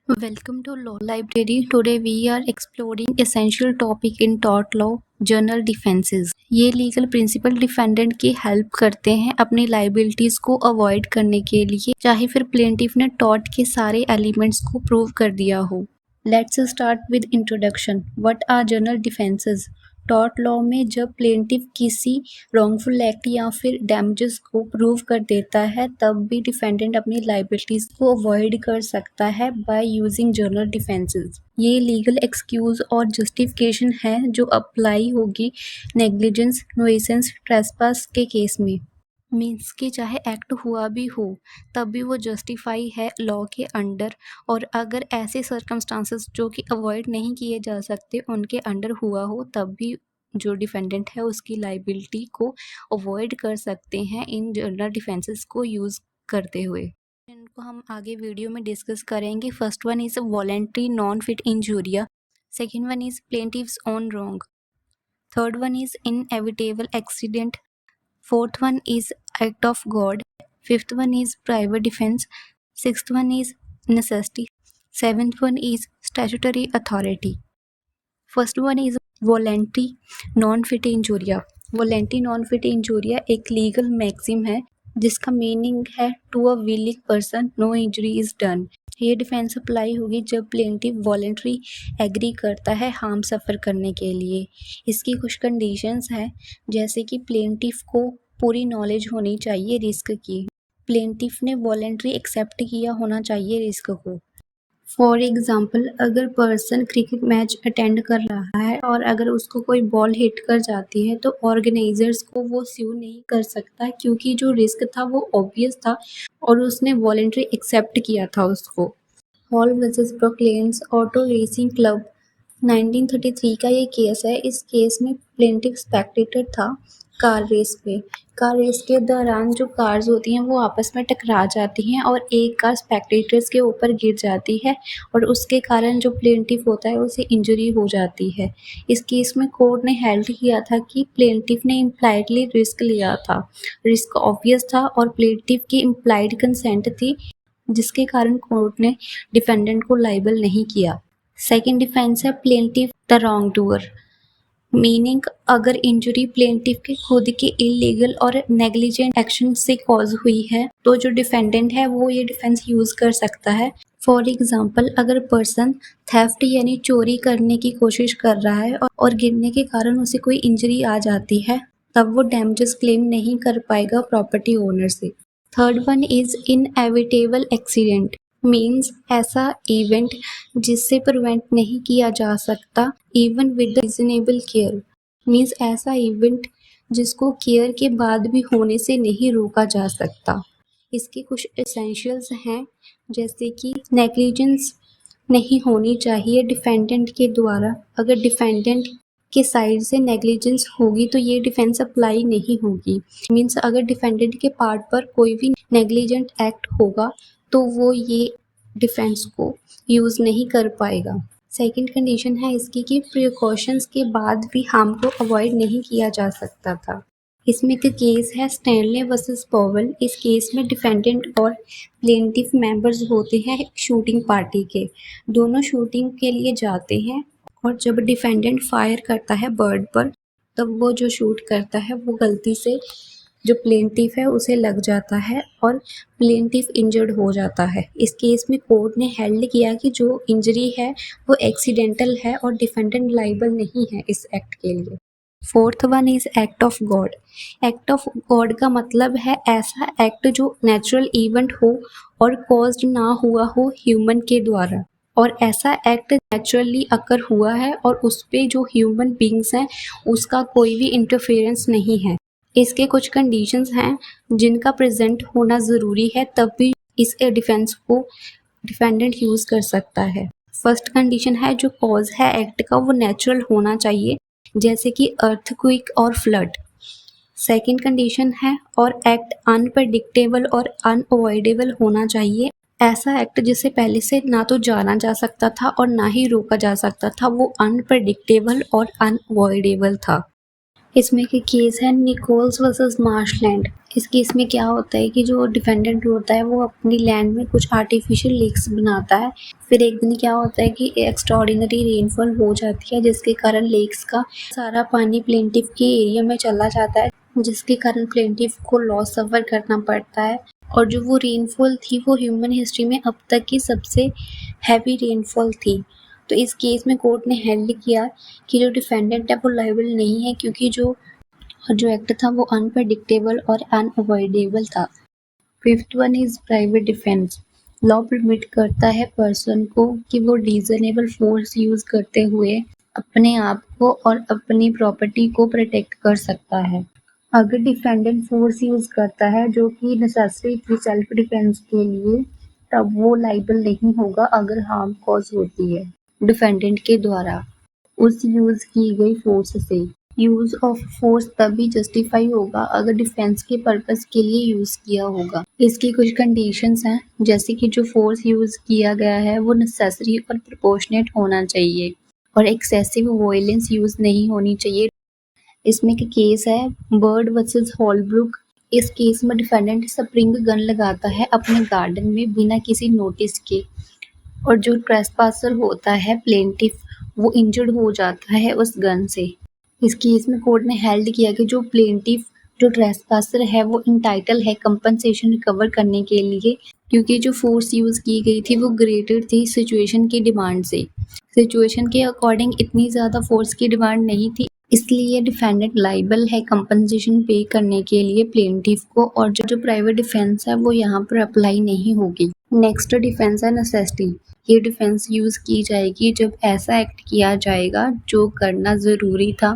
Welcome to Law Library. Today we are exploring essential topic in tort law, general defences. ये legal principal defendant की help करते हैं अपनी liabilities को avoid करने के लिए, चाहे फिर प्लेंटिफ ने टॉर्ट के सारे एलिमेंट्स को प्रूव कर दिया हो। Let's start with introduction. What are general defences? Tort law में जब प्लेंटिफ किसी रॉन्गफुल एक्ट या फिर डैमेजेस को प्रूव कर देता है तब भी डिफेंडेंट अपनी लाइबिलिटीज को अवॉइड कर सकता है बाय यूजिंग जनरल डिफेंसेस। ये लीगल एक्सक्यूज और जस्टिफिकेशन है जो अप्लाई होगी नेग्लिजेंस, नुइसेंस, ट्रेसपास के केस में। मीन्स कि चाहे एक्ट हुआ भी हो तब भी वो जस्टिफाई है लॉ के अंडर, और अगर ऐसे सर्कमस्टांसेस जो कि अवॉइड नहीं किए जा सकते उनके अंडर हुआ हो तब भी जो डिफेंडेंट है उसकी लाइबिलिटी को अवॉइड कर सकते हैं इन जनरल डिफेंसेस को यूज़ करते हुए। इनको हम आगे वीडियो में डिस्कस करेंगे। First one is volenti non fit injuria, second one is plaintiff's own wrong, third one is inevitable accident, fourth one is act of God, fifth one is private defense, sixth one is necessity, seventh one is statutory authority. First one is voluntary non-fit injuria. Voluntary non-fit injuria एक legal maxim है जिसका meaning है to a willing person no injury is done. ये defence apply होगी जब plaintiff voluntary agree करता है harm सफ़र करने के लिए। इसकी कुछ कंडीशंस हैं, जैसे कि प्लेंटिफ को पूरी नॉलेज होनी चाहिए रिस्क की, प्लेंटिफ ने वॉलेंट्री एक्सेप्ट किया होना चाहिए रिस्क को। फॉर एग्ज़ाम्पल, अगर पर्सन क्रिकेट मैच अटेंड कर रहा है और अगर उसको कोई बॉल हिट कर जाती है तो ऑर्गेनाइजर्स को वो स्यू नहीं कर सकता क्योंकि जो रिस्क था वो ऑब्वियस था और उसने वॉलेंट्री एक्सेप्ट किया था उसको। Hall versus Brooklands auto racing club 1933 का ये केस है। इस केस में प्लेंटिफ स्पेक्टेटर था कार रेस पे। कार रेस के दौरान जो कार्स होती हैं वो आपस में टकरा जाती हैं और एक कार स्पेक्टेटर्स के ऊपर गिर जाती है और उसके कारण जो प्लेंटिफ होता है उसे इंजरी हो जाती है। इस केस में कोर्ट ने हेल्ड किया था कि प्लेंटिफ ने इम्प्लाइडली रिस्क लिया था, रिस्क ऑब्वियस था और प्लेंटिफ की इम्प्लाइड कंसेंट थी, जिसके कारण कोर्ट ने डिफेंडेंट को लाइबल नहीं किया। सेकेंड डिफेंस है plaintiff the wrong doer, meaning अगर इंजरी प्लेंटिफ के खुद के इलीगल और नेग्लिजेंट एक्शन से कॉज हुई है तो जो डिफेंडेंट है वो ये डिफेंस यूज कर सकता है। फॉर एग्जाम्पल, अगर पर्सन थेफ्ट यानी चोरी करने की कोशिश कर रहा है और गिरने के कारण उसे कोई इंजरी आ जाती है तब वो डैमेजेस क्लेम नहीं कर पाएगा प्रॉपर्टी ओनर से। Third one is inevitable accident, means ऐसा इवेंट जिससे प्रिवेंट नहीं किया जा सकता even with reasonable care, means ऐसा इवेंट जिसको केयर के बाद भी होने से नहीं रोका जा सकता। इसके कुछ एसेंशियल्स हैं, जैसे कि नेग्लिजेंस नहीं होनी चाहिए डिफेंडेंट के द्वारा। अगर डिफेंडेंट के साइड से नेग्लिजेंस होगी तो ये डिफेंस अप्लाई नहीं होगी, मीन्स अगर डिफेंडेंट के पार्ट पर कोई भी नेग्लिजेंट एक्ट होगा तो वो ये डिफेंस को यूज़ नहीं कर पाएगा। सेकंड कंडीशन है इसकी कि प्रिकॉशंस के बाद भी हार्म को अवॉइड नहीं किया जा सकता था। इसमें एक केस है स्टैनले वर्सेस पॉवल। इस केस में डिफेंडेंट और प्लेंटिफ मेंबर्स होते हैं शूटिंग पार्टी के। दोनों शूटिंग के लिए जाते हैं और जब डिफेंडेंट फायर करता है बर्ड पर तब वो जो शूट करता है वो गलती से जो प्लेंटिफ है उसे लग जाता है और प्लेंटिफ इंजर्ड हो जाता है। इस केस में कोर्ट ने हेल्ड किया कि जो इंजरी है वो एक्सीडेंटल है और डिफेंडेंट लाइबल नहीं है इस एक्ट के लिए। Fourth one is act of God. Act of God का मतलब है ऐसा एक्ट जो नेचुरल इवेंट हो और कॉज्ड ना हुआ हो ह्यूमन के द्वारा, और ऐसा एक्ट नेचुरली अकर हुआ है और उस पे जो ह्यूमन बींग्स हैं उसका कोई भी इंटरफेरेंस नहीं है। इसके कुछ कंडीशंस हैं जिनका प्रेजेंट होना ज़रूरी है तब भी इस डिफेंस को डिफेंडेंट यूज़ कर सकता है। फर्स्ट कंडीशन है जो कॉज है एक्ट का वो नेचुरल होना चाहिए, जैसे कि अर्थक्वेक और फ्लड। सेकंड कंडीशन है और एक्ट अनप्रेडिक्टेबल और अनअवॉइडेबल होना चाहिए। ऐसा एक्ट जिसे पहले से ना तो जाना जा सकता था और ना ही रोका जा सकता था, वो अनप्रेडिक्टेबल और अनअवॉइडेबल था। इसमें के केस है निकोल्स वर्सेस मार्शलैंड। इस केस में क्या होता है कि जो डिफेंडेंट होता है वो अपनी लैंड में कुछ आर्टिफिशियल लेक्स बनाता है। फिर एक दिन क्या होता है कि एक्स्ट्राऑर्डिनरी रेनफॉल हो जाती है जिसके कारण लेक्स का सारा पानी प्लेंटिफ के एरिया में चला जाता है, जिसके कारण प्लेंटिफ को लॉस सफर करना पड़ता है। और जो वो रेनफॉल थी वो ह्यूमन हिस्ट्री में अब तक की सबसे हैवी रेनफॉल थी। तो इस केस में कोर्ट ने हेल्ड किया कि जो डिफेंडेंट है वो लायबल नहीं है, क्योंकि जो एक्ट था वो अनप्रेडिक्टेबल और अनअवॉइडेबल था। Fifth one is private defence. Law permit करता है पर्सन को कि वो रीजनेबल फोर्स यूज करते हुए अपने आप को और अपनी प्रॉपर्टी को प्रोटेक्ट कर सकता है। अगर डिफेंडेंट फोर्स यूज करता है जो कि नेसेसरी थी सेल्फ डिफेंस के लिए, तब वो लायबल नहीं होगा अगर हार्म कॉज होती है डिफेंडेंट के द्वारा उस यूज की गई फोर्स से। यूज ऑफ फोर्स तभी जस्टिफाई होगा अगर डिफेंस के पर्पस के लिए यूज किया होगा। इसकी कुछ कंडीशंस हैं, जैसे कि जो फोर्स यूज किया गया है वो नेसेसरी और प्रोपोर्शनेट होना चाहिए और एक्सेसिव वॉयलेंस यूज नहीं होनी चाहिए। इसमें के केस है बर्ड वर्सेस हॉलब्रुक। इस केस में डिफेंडेंट स्प्रिंग गन लगाता है अपने गार्डन में बिना किसी नोटिस के, और जो ट्रेसपासर होता है प्लेंटिफ वो इंजर्ड हो जाता है उस गन से। इस केस में कोर्ट ने हेल्ड किया कि जो प्लेंटिफ जो ट्रेसपासर है वो इंटाइटल है कंपनसेशन रिकवर करने के लिए, क्योंकि जो फोर्स यूज की गई थी वो ग्रेटर थी सिचुएशन की डिमांड से। सिचुएशन के अकॉर्डिंग इतनी ज्यादा फोर्स की डिमांड नहीं थी, इसलिए डिफेंडेंट लाइबल है कंपनसेशन पे करने के लिए प्लेंटिफ को, और जो प्राइवेट डिफेंस है वो यहाँ पर अप्लाई नहीं होगी। नेक्स्ट डिफेंस है नेसेसिटी। ये डिफेंस यूज की जाएगी जब ऐसा एक्ट किया जाएगा जो करना जरूरी था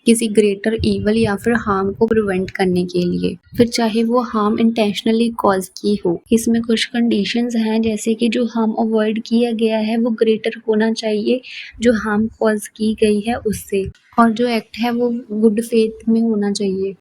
किसी ग्रेटर इवल या फिर हार्म को प्रिवेंट करने के लिए, फिर चाहे वो हार्म इंटेंशनली कॉज की हो। इसमें कुछ कंडीशंस हैं, जैसे कि जो हार्म अवॉइड किया गया है वो ग्रेटर होना चाहिए जो हार्म कॉज की गई है उससे, और जो एक्ट है वो गुड फेथ में होना चाहिए।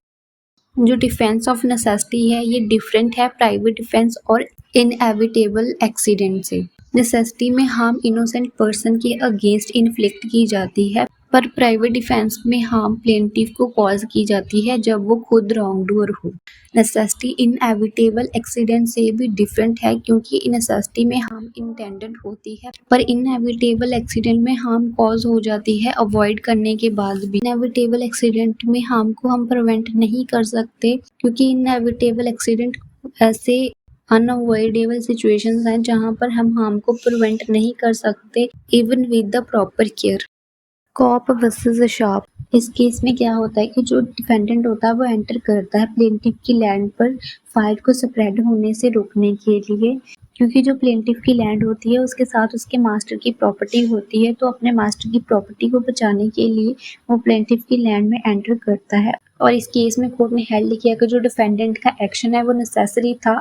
जो डिफेंस ऑफ नेसेसिटी है ये डिफरेंट है प्राइवेट डिफेंस और इनएविटेबल एक्सीडेंट से। नेसेसिटी में हार्म इनोसेंट पर्सन के अगेंस्ट इन्फ्लिक्ट की जाती है, पर प्राइवेट डिफेंस में हार्म प्लेंटिफ को कॉज की जाती है जब वो खुद रॉन्ग डूअर हो। नेसेसिटी इनएविटेबल एक्सीडेंट से भी डिफरेंट है, क्योंकि नेसेसिटी में हार्म इंटेंडेड होती है, पर इनएविटेबल एक्सीडेंट में हार्म कॉज हो जाती है अवॉइड करने के बाद भी। इनएविटेबल एक्सीडेंट में हार्म को हम प्रिवेंट नहीं कर सकते, क्योंकि इनएविटेबल एक्सीडेंट ऐसे अनअवॉइडेबल सिचुएशंस हैं जहां पर हम हार्म को प्रिवेंट नहीं कर सकते even with the proper care. Cope versus Sharpe. इस केस में क्या होता है कि जो डिफेंडेंट होता है वो एंटर करता है प्लेंटिफ की लैंड पर फायर को स्प्रेड होने से रोकने के लिए, क्योंकि जो प्लेंटिफ की लैंड होती है उसके साथ उसके मास्टर की प्रॉपर्टी होती है, तो अपने मास्टर की प्रॉपर्टी को बचाने के लिए वो प्लेंटिफ की लैंड में एंटर करता है। और इस केस में कोर्ट ने हेल्ड किया कि जो डिफेंडेंट का एक्शन है वो नेसेसरी था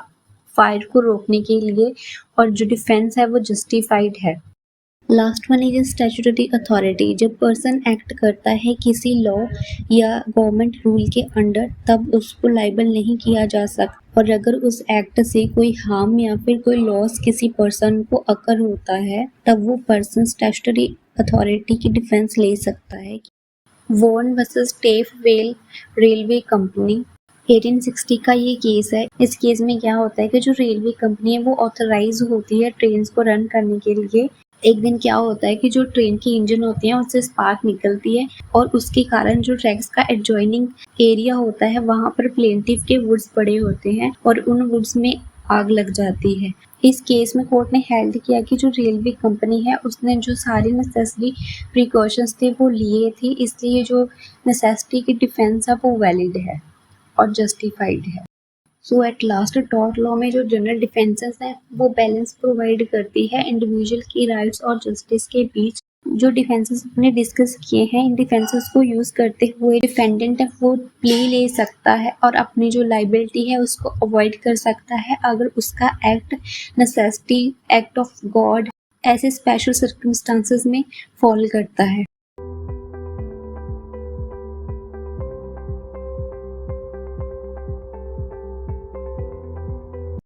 फायर को रोकने के लिए, और जो डिफेंस है वो जस्टिफाइड है। Last one is statutory authority. जब पर्सन एक्ट करता है किसी लॉ या गवर्नमेंट रूल के अंडर, तब उसको लाइबल नहीं किया जा सकता, और अगर उस एक्ट से कोई हार्म या फिर कोई लॉस किसी पर्सन को अकर होता है तब वो पर्सन स्टैट्यूटरी अथॉरिटी की डिफेंस ले सकता है। Vaughan versus Taff Vale railway company. 1860 का ये केस है। इस केस में क्या होता है कि जो रेलवे कंपनी है वो ऑथराइज होती है ट्रेन को रन करने के लिए। एक दिन क्या होता है कि जो ट्रेन की इंजन होती है उससे स्पार्क निकलती है, और उसके कारण जो ट्रैक्स का एडजॉइनिंग एरिया होता है वहां पर प्लेंटिफ के वुड्स पड़े होते हैं और उन वुड्स में आग लग जाती है। इस केस में कोर्ट ने हेल्ड किया कि जो रेलवे कंपनी है उसने जो सारी नेसेसरी प्रिकॉशंस थे वो लिए थे, इसलिए जो नेसेसिटी की डिफेंस है वो वैलिड है और जस्टिफाइड है। सो एट लास्ट टॉर्ट लॉ में जो जनरल डिफेंसेस हैं वो बैलेंस प्रोवाइड करती है इंडिविजुअल की राइट्स और जस्टिस के बीच। जो डिफेंसेस अपने डिस्कस किए हैं, इन डिफेंसेस को यूज करते हुए डिफेंडेंट है वो प्ले ले सकता है और अपनी जो लाइबिलिटी है उसको अवॉइड कर सकता है अगर उसका act necessity, act of God ऐसे स्पेशल सर्कमस्टांसेस में फॉल करता है।